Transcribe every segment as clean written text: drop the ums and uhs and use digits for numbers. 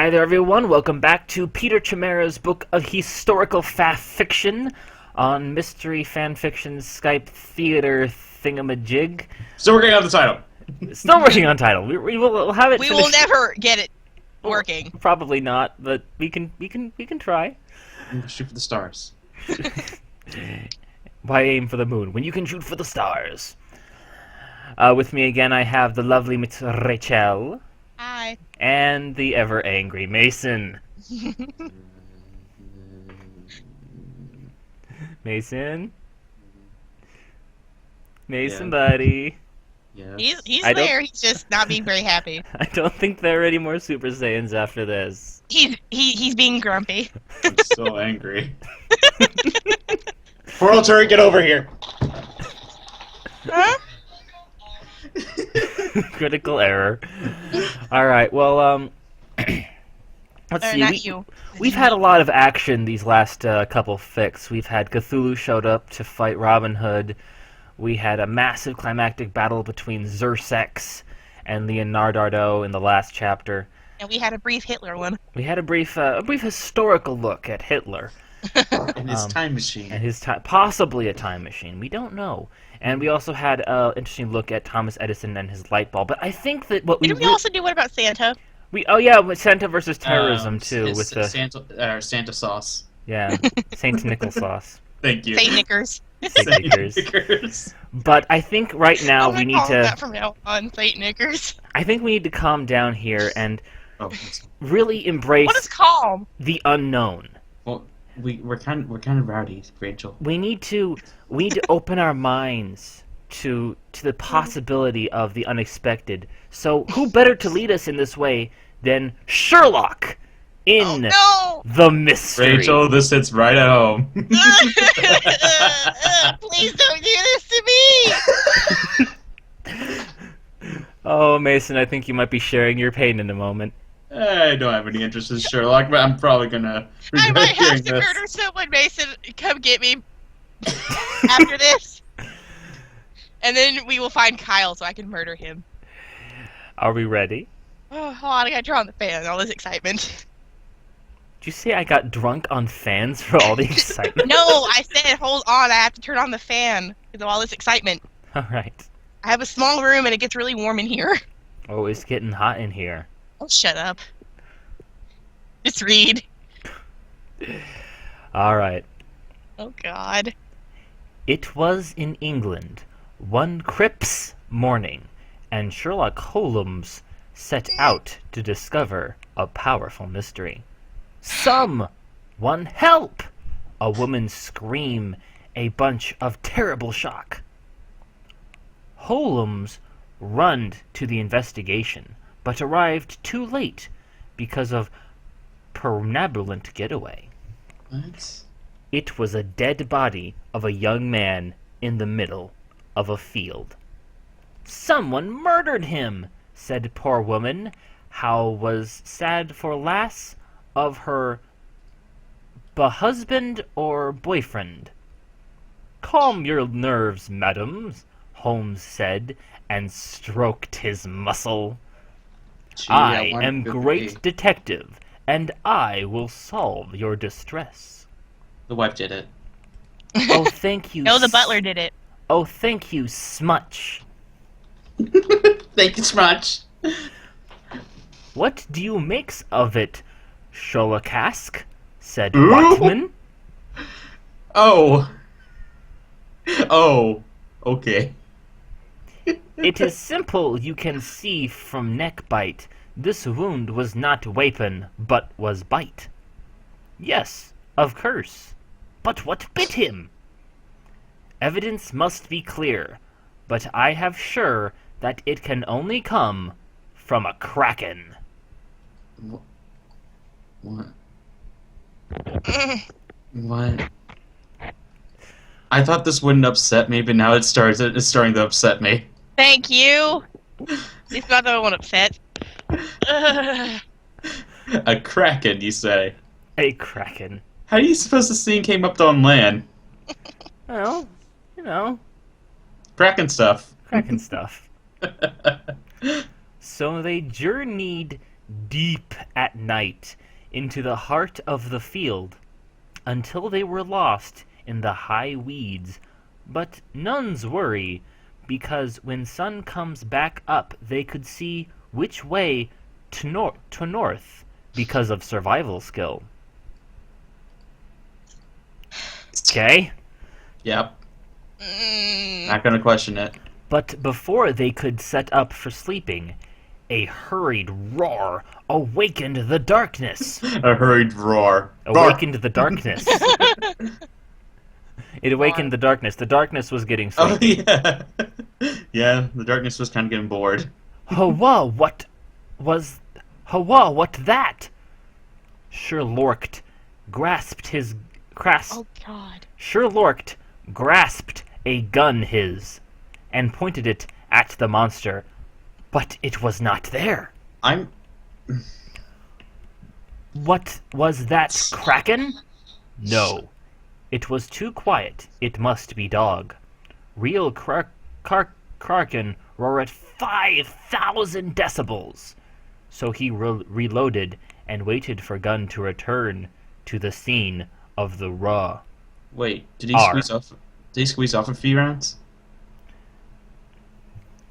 Hi there, everyone. Welcome back to Peter Chimera's book of Historical Faffiction on MysteryFanFiction's Skype theater thingamajig. Still working on the title. Still working on title. We'll have it. We will never get it working. Probably not, but we can try. Shoot for the stars. Why aim for the moon when you can shoot for the stars? With me again, I have the lovely Miss Rachel. Hi. And the ever-angry Mason. Mason? Mason, Yeah. Buddy. Yeah. He's there. He's just not being very happy. I don't think there are any more Super Saiyans after this. He's being grumpy. I'm so angry. Portal turret, get over here. Huh? Critical error. Alright, well, let's see. We've had a lot of action these last couple fics. We've had Cthulhu showed up to fight Robin Hood. We had a massive climactic battle between Xerxes and Leonardo in the last chapter. And we had a brief Hitler one. We had a brief historical look at Hitler. And his time machine. And his possibly a time machine. We don't know. And we also had an interesting look at Thomas Edison and his light bulb. But I think that what Didn't we also do what about Santa? with Santa versus terrorism too, with the Santa sauce. yeah, Saint Nicholas sauce. Thank you. Saint Knickers. Saint Knickers. But I think right now we need to. That from now on, Saint Knickers. I think we need to calm down here and Oh, really embrace What is calm? the unknown. well, we're kind of rowdy, Rachel. We need to open our minds to the possibility of the unexpected. So who better to lead us in this way than Sherlock in the mystery? Rachel, this hits right at home. Please don't do this to me! Oh, Mason, I think you might be sharing your pain in a moment. I don't have any interest in Sherlock, but I'm probably gonna I regret might have hearing to this. murder someone, Mason. Come get me after this. And then we will find Kyle so I can murder him. Are we ready? Oh, hold on, I gotta turn on the fan. All this excitement. Did you say I got drunk on fans for all the excitement? No, I said hold on. I have to turn on the fan because of all this excitement. All right. I have a small room and it gets really warm in here. Oh, it's getting hot in here. Oh, shut up. Just read. All right. Oh, God. It was in England, one Cripp's morning, and Sherlock Holmes set out to discover a powerful mystery. Someone help! A woman scream, a bunch of terrible shock. Holmes runned to the investigation, but arrived too late because of perambulant getaway. What? It was a dead body of a young man in the middle of a field. Someone murdered him, said poor woman, how was sad for lass of her husband or boyfriend. Calm your nerves, madams, Holmes said, and stroked his muscle. Gee, I want am to great be- detective, and I will solve your distress. The wife did it. Oh, thank you. No, the butler did it. Oh, thank you, Smutch. Thank you so much. What do you make of it, Sherlockask? Said Ooh. Watman. Oh. Oh. Okay. It is simple, you can see from neck bite. This wound was not weapon, but was bite. Yes, of course. But what bit him? Evidence must be clear, but I have sure that it can only come from a kraken. What? What? I thought this wouldn't upset me, but now it's starting to upset me. Thank you. It's not that I want upset. A kraken, you say? A kraken. How do you suppose this thing came up on land? Well, you know, Kraken stuff. kraken stuff. So they journeyed deep at night into the heart of the field until they were lost in the high weeds. But none's worry, because when sun comes back up they could see which way to north because of survival skill. Okay? Yep. Mm. Not gonna question it. But before they could set up for sleeping, a hurried roar awakened the darkness. A hurried roar. Awakened the darkness. It awakened the darkness. The darkness was getting Oh, sleepy. yeah. Yeah, the darkness was kind of getting bored. Hawa, what that? Sherlock grasped his Oh God. Sherlock grasped a gun and pointed it at the monster, but it was not there. What was that, Kraken? No. It was too quiet. It must be dog. Real Kraken roar at 5,000 decibels. So he reloaded and waited for gun to return to the scene of the raw. Wait, did he R. squeeze off? Did he squeeze off a few rounds?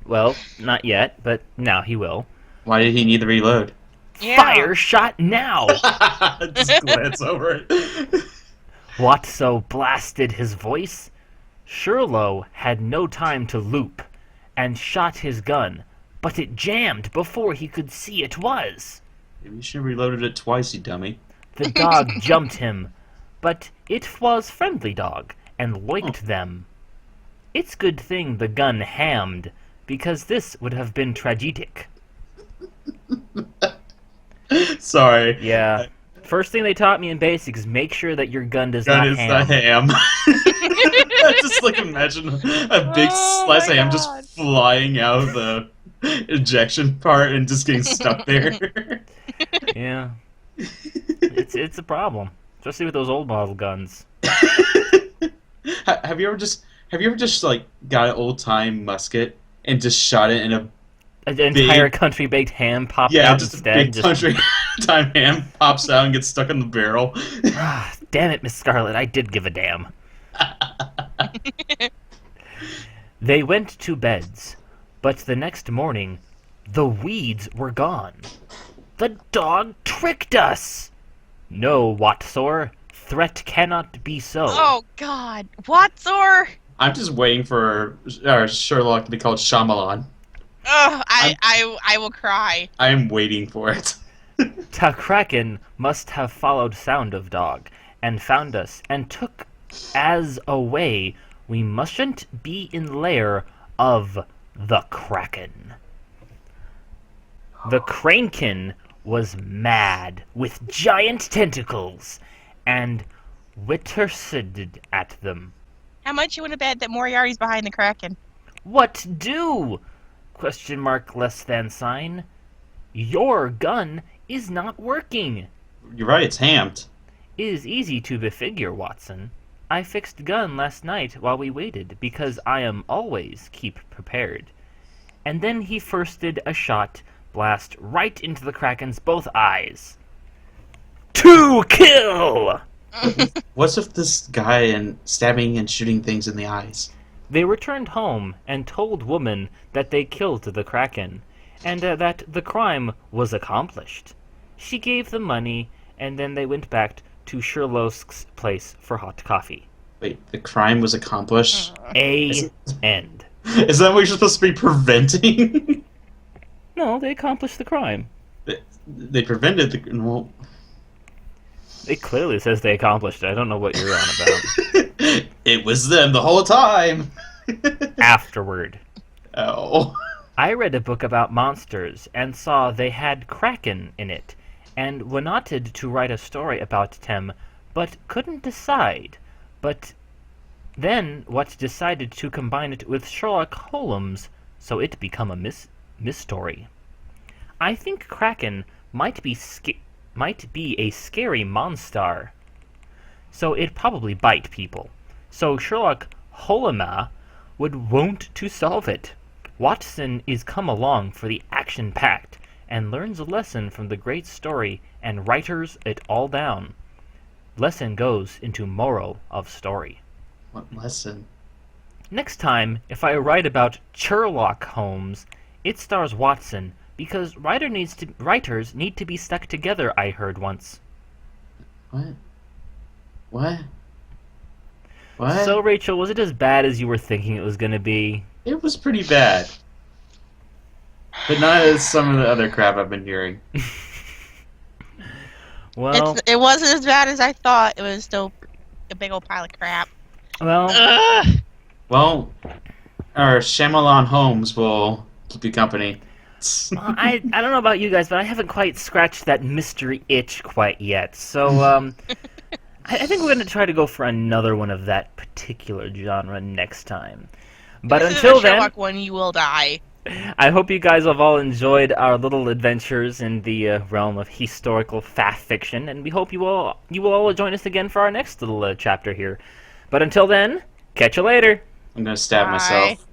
Well, not yet, but now he will. Why did he need to reload? Yeah. Fire shot now! Just glance over it. Watso blasted his voice. Sherlock had no time to loop and shot his gun, but it jammed before he could see it was. Maybe you should have reloaded it twice, you dummy. The dog jumped him, but it was friendly dog and liked them. It's good thing the gun hammed, because this would have been tragic. Sorry. Yeah. First thing they taught me in basics is make sure that your gun does That not is ham. the ham. Just like imagine a big Oh slice my of ham God. just flying out of the ejection part and just getting stuck there. Yeah. It's a problem, especially with those old model guns. Have you ever just like got an old time musket and just shot it in a An entire country baked ham popped out just instead. a big country time ham pops out and gets stuck in the barrel. Ah, damn it, Miss Scarlet, I did give a damn. They went to beds, but the next morning, the weeds were gone. The dog tricked us! No, Watsor, threat cannot be so. Oh God. Watsor. I'm just waiting for Sherlock to be called Shyamalan. Oh, I will cry. I am waiting for it. Ta Kraken must have followed sound of dog, and found us, and took as away. We mustn't be in lair of the Kraken. The Kraken was mad, with giant tentacles, and wittersed at them. How much you want to bet that Moriarty's behind the Kraken? What do? Question mark less than sign. Your gun is not working. You're right, it's hammed. Is easy to befigure, Watson. I fixed gun last night while we waited, because I am always keep prepared. And then he firsted a shot, blast right into the Kraken's both eyes. To kill! What's with this guy and stabbing and shooting things in the eyes? They returned home and told woman that they killed the Kraken, and that the crime was accomplished. She gave them money, and then they went back to Sherlock's place for hot coffee. Wait, the crime was accomplished? End. Is that what you're supposed to be preventing? No, they accomplished the crime. They prevented the... Well, It clearly says they accomplished it. I don't know what you're on about. it was them the whole time! Afterward. Oh. I read a book about monsters and saw they had Kraken in it, and wanted to write a story about them, but couldn't decide. But then decided to combine it with Sherlock Holmes, so it become a mystery. I think Kraken might be a scary monster, so it probably bite people. So Sherlock Holmes would want to solve it. Watson is come along for the action-packed, and learns a lesson from the great story and writers it all down. Lesson goes into moral of story. What lesson? Next time, if I write about Sherlock Holmes, it stars Watson, because writers need to be stuck together, I heard once. What? What? What? So, Rachel, was it as bad as you were thinking it was going to be? It was pretty bad. But not as some of the other crap I've been hearing. Well, It wasn't as bad as I thought. It was still a big old pile of crap. well, Ugh. Well, our Shyamalan Holmes will keep you company. I don't know about you guys, but I haven't quite scratched that mystery itch quite yet. So, I think we're going to try to go for another one of that particular genre next time. But This is until a then, Sherlock one, you will die. I hope you guys have all enjoyed our little adventures in the realm of historical FanFiction, and we hope you will all join us again for our next little chapter here. But until then, catch you later. I'm gonna stab Bye. myself.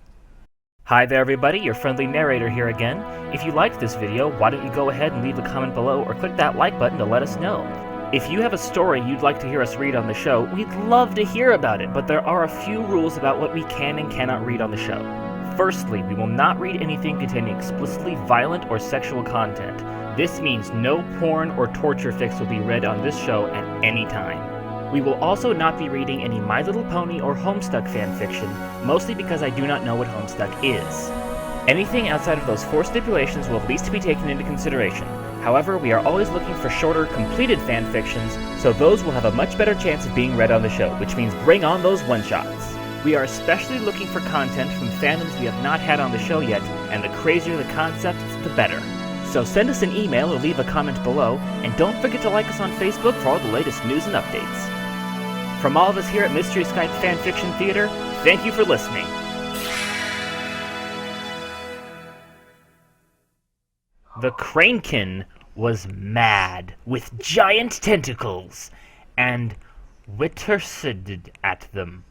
Hi there everybody, your friendly narrator here again. If you liked this video, why don't you go ahead and leave a comment below or click that like button to let us know. If you have a story you'd like to hear us read on the show, we'd love to hear about it, but there are a few rules about what we can and cannot read on the show. Firstly, we will not read anything containing explicitly violent or sexual content. This means no porn or torture fics will be read on this show at any time. We will also not be reading any My Little Pony or Homestuck fanfiction, mostly because I do not know what Homestuck is. Anything outside of those 4 stipulations will at least be taken into consideration. However, we are always looking for shorter, completed fanfictions, so those will have a much better chance of being read on the show, which means bring on those one-shots. We are especially looking for content from fandoms we have not had on the show yet, and the crazier the concept, the better. So send us an email or leave a comment below, and don't forget to like us on Facebook for all the latest news and updates. From all of us here at Mystery Skype Fanfiction Theater, thank you for listening. The Cranekin was mad, with giant tentacles, and wittersed at them.